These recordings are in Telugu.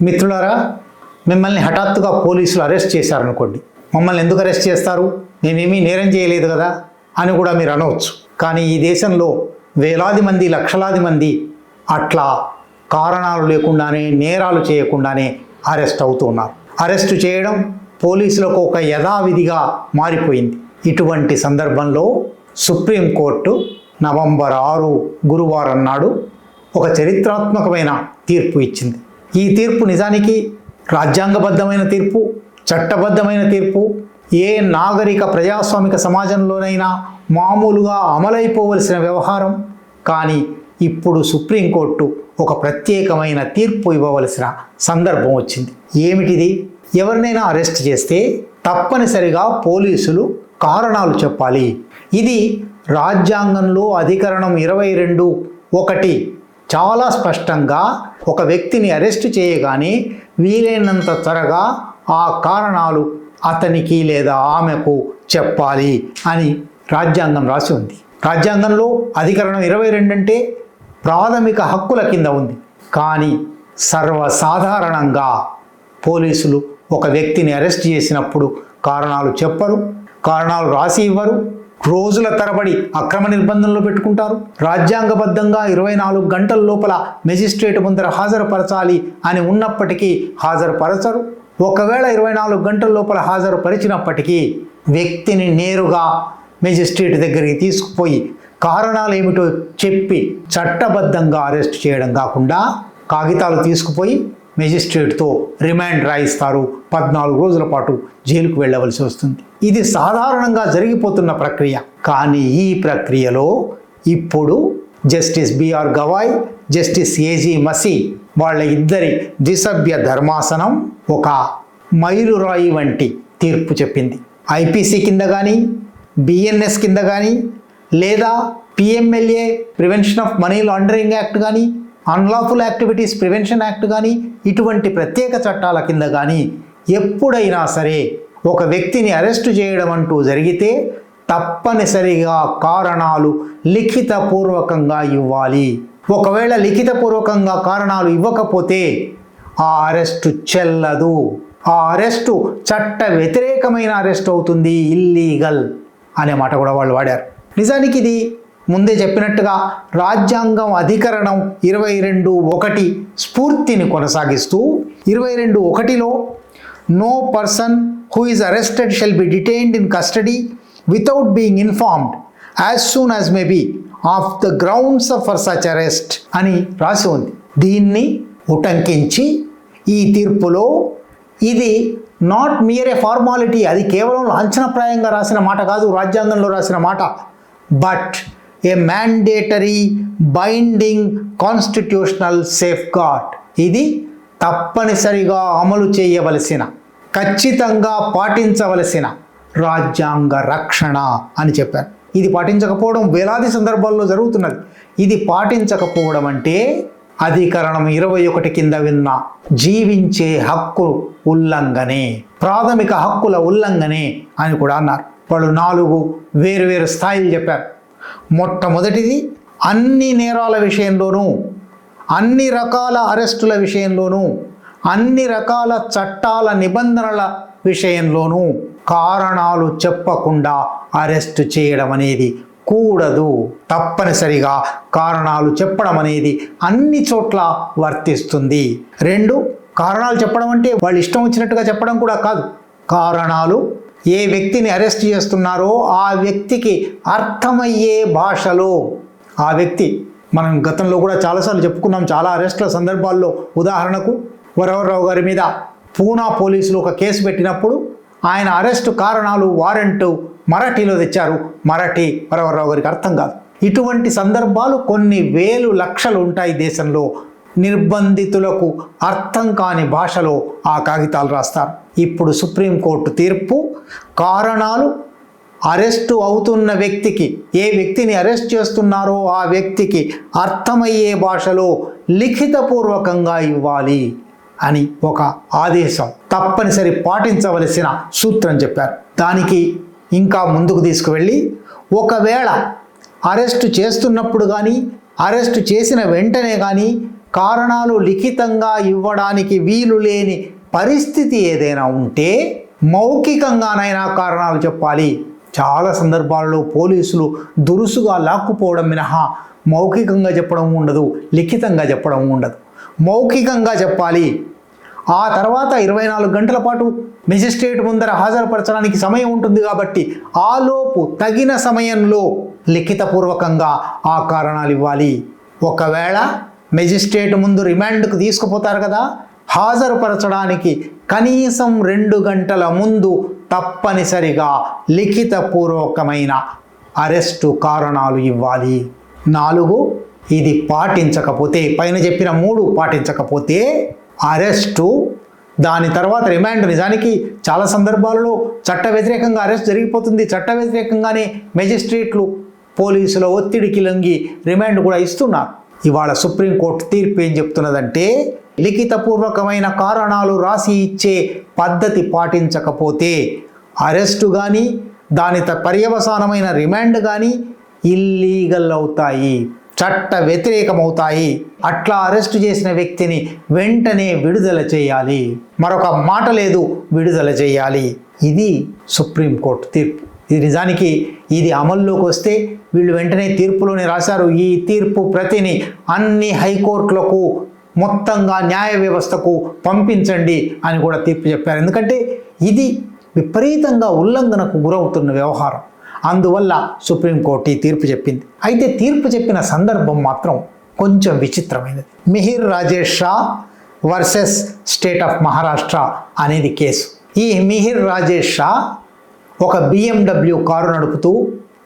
మిత్రులారా, మిమ్మల్ని హఠాత్తుగా పోలీసులు అరెస్ట్ చేశారనుకోండి. మమ్మల్ని ఎందుకు అరెస్ట్ చేస్తారు, మేమేమీ నేరం చేయలేదు కదా అని కూడా మీరు అనవచ్చు. కానీ ఈ దేశంలో వేలాది మంది, లక్షలాది మంది అట్లా కారణాలు లేకుండానే, నేరాలు చేయకుండానే అరెస్ట్ అవుతూ ఉన్నారు. అరెస్టు చేయడం పోలీసులకు ఒక యథావిధిగా మారిపోయింది. ఇటువంటి సందర్భంలో సుప్రీంకోర్టు నవంబర్ 6 గురువారం నాడు ఒక చరిత్రాత్మకమైన తీర్పు ఇచ్చింది. ఈ తీర్పు నిజానికి రాజ్యాంగబద్ధమైన తీర్పు, చట్టబద్ధమైన తీర్పు. ఏ నాగరిక ప్రజాస్వామిక సమాజంలోనైనా మామూలుగా అమలైపోవలసిన వ్యవహారం. కానీ ఇప్పుడు సుప్రీంకోర్టు ఒక ప్రత్యేకమైన తీర్పు ఇవ్వవలసిన సందర్భం వచ్చింది. ఏమిటిది? ఎవరినైనా అరెస్ట్ చేస్తే తప్పనిసరిగా పోలీసులు కారణాలు చెప్పాలి. ఇది రాజ్యాంగంలో అధికరణం 22(1) చాలా స్పష్టంగా ఒక వ్యక్తిని అరెస్ట్ చేయగానే వీలైనంత త్వరగా ఆ కారణాలు అతనికి లేదా ఆమెకు చెప్పాలి అని రాజ్యాంగం రాసి ఉంది. రాజ్యాంగంలో అధికరణం 22 అంటే ప్రాథమిక హక్కుల కింద ఉంది. కానీ సర్వసాధారణంగా పోలీసులు ఒక వ్యక్తిని అరెస్ట్ చేసినప్పుడు కారణాలు చెప్పరు, కారణాలు రాసి ఇవ్వరు. రోజుల తరబడి అక్రమ నిర్బంధంలో పెట్టుకుంటారు. రాజ్యాంగబద్ధంగా 24 గంటల లోపల మెజిస్ట్రేట్ ముందర హాజరుపరచాలి అని ఉన్నప్పటికీ హాజరుపరచరు. ఒకవేళ 24 గంటల లోపల హాజరుపరిచినప్పటికీ వ్యక్తిని నేరుగా మెజిస్ట్రేట్ దగ్గరికి తీసుకుపోయి కారణాలు ఏమిటో చెప్పి చట్టబద్ధంగా అరెస్ట్ చేయడం కాకుండా కాగితాలు తీసుకుపోయి మెజిస్ట్రేట్తో రిమాండ్ రాయిస్తారు. 14 రోజుల పాటు జైలుకు వెళ్ళవలసి వస్తుంది. ఇది సాధారణంగా జరిగిపోతున్న ప్రక్రియ. కానీ ఈ ప్రక్రియలో ఇప్పుడు justice B R Gavai, justice A G Masih వాళ్ళ ఇద్దరి ద్విసభ్య ధర్మాసనం ఒక మైలురాయి వంటి తీర్పు చెప్పింది. ఐపీసీ కింద కానీ, బిఎన్ఎస్ కింద కానీ, లేదా PMLA prevention of money laundering act కానీ, అన్లాఫుల్ యాక్టివిటీస్ ప్రివెన్షన్ యాక్ట్ కానీ, ఇటువంటి ప్రత్యేక చట్టాల కింద కానీ ఎప్పుడైనా సరే ఒక వ్యక్తిని అరెస్టు చేయడం అంటూ జరిగితే తప్పనిసరిగా కారణాలు లిఖితపూర్వకంగా ఇవ్వాలి. ఒకవేళ లిఖితపూర్వకంగా కారణాలు ఇవ్వకపోతే ఆ అరెస్టు చెల్లదు. ఆ అరెస్టు చట్ట వ్యతిరేకమైన అరెస్ట్ అవుతుంది, ఇల్లీగల్ అనే మాట కూడా వాళ్ళు వాడారు. నిజానికి ఇది ముందే చెప్పినట్టుగా రాజ్యాంగం అధికరణం 22(1) స్ఫూర్తిని కొనసాగిస్తూ 22(1)లో no person who is arrested shall be detained in custody without being informed as soon as may be of the grounds for such arrest అని రాసి ఉంది. దీన్ని ఉటంకించి ఈ తీర్పులో ఇది నాట్ మియర్ ఏ ఫార్మాలిటీ, అది కేవలం లాంఛనప్రాయంగా రాసిన మాట కాదు, రాజ్యాంగంలో రాసిన మాట, but a mandatory binding constitutional safeguard. ఇది తప్పనిసరిగా అమలు చేయవలసిన, ఖచ్చితంగా పాటించవలసిన రాజ్యాంగ రక్షణ అని చెప్పారు. ఇది పాటించకపోవడం వేలాది సందర్భాల్లో జరుగుతున్నది. ఇది పాటించకపోవడం అంటే అధికరణం 21 కింద విన్న జీవించే హక్కు ఉల్లంఘనే, ప్రాథమిక హక్కుల ఉల్లంఘనే అని కూడా అన్నారు. వాళ్ళు 4 వేరువేరు స్థాయిలు చెప్పారు. మొట్టమొదటిది, అన్ని నేరాల విషయంలోనూ, అన్ని రకాల అరెస్టుల విషయంలోనూ, అన్ని రకాల చట్టాల నిబంధనల విషయంలోనూ కారణాలు చెప్పకుండా అరెస్టు చేయడం అనేది కూడదు. తప్పనిసరిగా కారణాలు చెప్పడం అనేది అన్ని చోట్ల వర్తిస్తుంది. 2, కారణాలు చెప్పడం అంటే వాళ్ళు ఇష్టం వచ్చినట్టుగా చెప్పడం కూడా కాదు. కారణాలు ఏ వ్యక్తిని అరెస్ట్ చేస్తున్నారో ఆ వ్యక్తికి అర్థమయ్యే భాషలో ఆ వ్యక్తి, మనం గతంలో కూడా చాలాసార్లు చెప్పుకున్నాం చాలా అరెస్టుల సందర్భాల్లో. ఉదాహరణకు వరవరరావు గారి మీద పూనా పోలీసులు ఒక కేసు పెట్టినప్పుడు ఆయన అరెస్టు కారణాలు, వారెంటు మరాఠీలో తెచ్చారు. మరాఠీ వరవరరావు గారికి అర్థం కాదు. ఇటువంటి సందర్భాలు కొన్ని వేలు లక్షలు ఉంటాయి దేశంలో. నిర్బంధితులకు అర్థం కాని భాషలో ఆ కాగితాలు రాస్తారు. ఇప్పుడు సుప్రీంకోర్టు తీర్పు, కారణాలు అరెస్టు అవుతున్న వ్యక్తికి, ఏ వ్యక్తిని అరెస్ట్ చేస్తున్నారో ఆ వ్యక్తికి అర్థమయ్యే భాషలో లిఖితపూర్వకంగా ఇవ్వాలి అని ఒక ఆదేశం, తప్పనిసరి పాటించవలసిన సూత్రం చెప్పారు. దానికి ఇంకా ముందుకు తీసుకువెళ్ళి, ఒకవేళ అరెస్టు చేస్తున్నప్పుడు కానీ, అరెస్టు చేసిన వెంటనే కానీ కారణాలు లిఖితంగా ఇవ్వడానికి వీలు లేని పరిస్థితి ఏదైనా ఉంటే మౌఖికంగానైనా కారణాలు చెప్పాలి. చాలా సందర్భాల్లో పోలీసులు దురుసుగా లాక్కుపోవడం మినహా మౌఖికంగా చెప్పడం ఉండదు, లిఖితంగా చెప్పడం ఉండదు. మౌఖికంగా చెప్పాలి. ఆ తర్వాత 24 గంటల పాటు మెజిస్ట్రేట్ ముందర హాజరుపరచడానికి సమయం ఉంటుంది కాబట్టి ఆలోపు తగిన సమయంలో లిఖితపూర్వకంగా ఆ కారణాలు ఇవ్వాలి. ఒకవేళ మెజిస్ట్రేట్ ముందు రిమాండ్కు తీసుకుపోతారు కదా, హాజరుపరచడానికి కనీసం 2 గంటల ముందు తప్పనిసరిగా లిఖితపూర్వకమైన అరెస్టు కారణాలు ఇవ్వాలి. 4, ఇది పాటించకపోతే, పైన చెప్పిన 3 పాటించకపోతే అరెస్టు, దాని తర్వాత రిమాండ్. నిజానికి చాలా సందర్భాలలో చట్ట వ్యతిరేకంగా అరెస్ట్ జరిగిపోతుంది. చట్ట వ్యతిరేకంగానే మెజిస్ట్రేట్లు పోలీసుల ఒత్తిడికి లొంగి రిమాండ్ కూడా ఇస్తున్నారు. ఇవాళ సుప్రీంకోర్టు తీర్పు ఏం చెప్తున్నదంటే, లిఖితపూర్వకమైన కారణాలు రాసి ఇచ్చే పద్ధతి పాటించకపోతే అరెస్టు కానీ దాని పర్యవసానమైన రిమాండ్ కానీ ఇల్లీగల్ అవుతాయి, చట్ట వ్యతిరేకమవుతాయి. అట్లా అరెస్టు చేసిన వ్యక్తిని వెంటనే విడుదల చేయాలి. మరొక మాట లేదు, విడుదల చేయాలి. ఇది సుప్రీంకోర్టు తీర్పు. ఇది నిజానికి ఇది అమల్లోకి వస్తే వీళ్ళు వెంటనే తీర్పులోనే రాశారు, ఈ తీర్పు ప్రతిని అన్ని హైకోర్టులకు మొత్తంగా న్యాయ వ్యవస్థకు పంపించండి అని కూడా తీర్పు చెప్పారు. ఎందుకంటే ఇది విపరీతంగా ఉల్లంఘనకు గురవుతున్న వ్యవహారం. అందువల్ల సుప్రీంకోర్టు ఈ తీర్పు చెప్పింది. అయితే తీర్పు చెప్పిన సందర్భం మాత్రం కొంచెం విచిత్రమైనది. Mihir Rajesh Shah versus state of Maharashtra అనేది కేసు. ఈ మిహిర్ రాజేష్ షా ఒక BMW కారు నడుపుతూ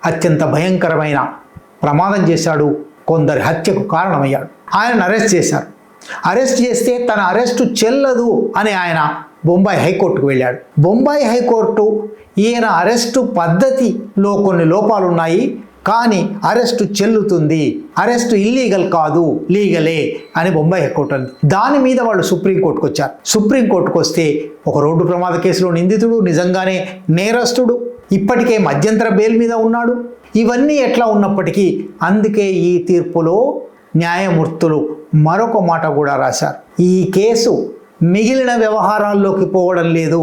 అత్యంత భయంకరమైన ప్రమాదం చేశాడు, కొందరి హత్యకు కారణమయ్యాడు. ఆయనను అరెస్ట్ చేశారు. అరెస్ట్ చేస్తే తన అరెస్టు చెల్లదు అని ఆయన బొంబాయి హైకోర్టుకు వెళ్ళాడు. బొంబాయి హైకోర్టు ఈయన అరెస్టు పద్ధతిలో కొన్ని లోపాలు ఉన్నాయి, కానీ అరెస్టు చెల్లుతుంది, అరెస్టు ఇల్లీగల్ కాదు, లీగలే అని బొంబాయి హైకోర్టు అంది. దాని మీద వాళ్ళు సుప్రీంకోర్టుకు వచ్చారు. సుప్రీంకోర్టుకు వస్తే ఒక రోడ్డు ప్రమాద కేసులో నిందితుడు, నిజంగానే నేరస్తుడు, ఇప్పటికే మధ్యంతర బెయిల్ మీద ఉన్నాడు. ఇవన్నీ ఎట్లా ఉన్నప్పటికీ అందుకే ఈ తీర్పులో న్యాయమూర్తులు మరొక మాట కూడా రాశారు. ఈ కేసు మిగిలిన వ్యవహారాల్లోకి పోవడం లేదు,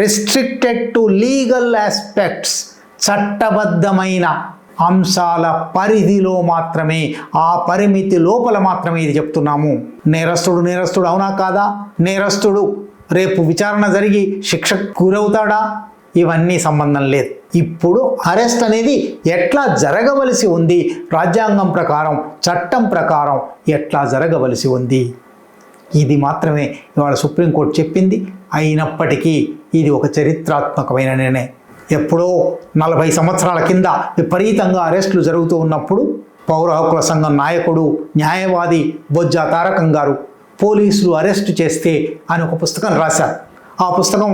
రెస్ట్రిక్టెడ్ టు లీగల్ ఆస్పెక్ట్స్, చట్టబద్ధమైన అంశాల పరిధిలో మాత్రమే, ఆ పరిమితి లోపల మాత్రమే ఇది చెప్తున్నాము. నేరస్తుడు అవునా కాదా, నేరస్తుడు రేపు విచారణ జరిగి శిక్షకు గురవుతాడా, ఇవన్నీ సంబంధం లేదు. ఇప్పుడు అరెస్ట్ అనేది ఎట్లా జరగవలసి ఉంది, రాజ్యాంగం ప్రకారం, చట్టం ప్రకారం ఎట్లా జరగవలసి ఉంది, ఇది మాత్రమే ఇవాళ సుప్రీంకోర్టు చెప్పింది. అయినప్పటికీ ఇది ఒక చరిత్రాత్మకమైన నిర్ణయం. ఎప్పుడో 40 సంవత్సరాల కింద విపరీతంగా అరెస్టులు జరుగుతూ ఉన్నప్పుడు పౌర హక్కుల సంఘం నాయకుడు, న్యాయవాది బొజ్జా తారకం గారు పోలీసులు అరెస్టు చేస్తే అని ఒక పుస్తకం రాశారు. ఆ పుస్తకం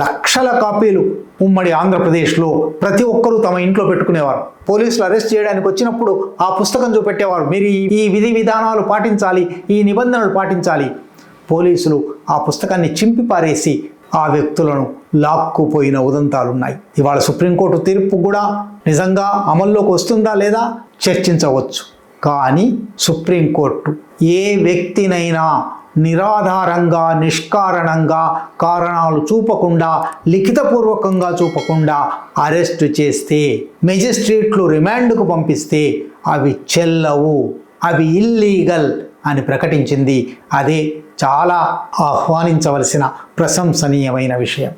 లక్షల కాపీలు ఉమ్మడి ఆంధ్రప్రదేశ్లో ప్రతి ఒక్కరూ తమ ఇంట్లో పెట్టుకునేవారు. పోలీసులు అరెస్ట్ చేయడానికి వచ్చినప్పుడు ఆ పుస్తకం చూపెట్టేవారు, మీరు ఈ విధి విధానాలు పాటించాలి, ఈ నిబంధనలు పాటించాలి. పోలీసులు ఆ పుస్తకాన్ని చింపి పారేసి ఆ వ్యక్తులను లాక్కుపోయిన ఉదంతాలున్నాయి. ఇవాళ సుప్రీంకోర్టు తీర్పు కూడా నిజంగా అమల్లోకి వస్తుందా లేదా చర్చించవచ్చు. కానీ సుప్రీంకోర్టు ఏ వ్యక్తినైనా నిరాధారంగా, నిష్కారణంగా, కారణాలు చూపకుండా, లిఖితపూర్వకంగా చూపకుండా అరెస్టు చేస్తే, మెజిస్ట్రేట్లు రిమాండ్కు పంపిస్తే అవి చెల్లవు, అవి ఇల్లీగల్ అని ప్రకటించింది. అదే చాలా ఆహ్వానించవలసిన ప్రశంసనీయమైన విషయం.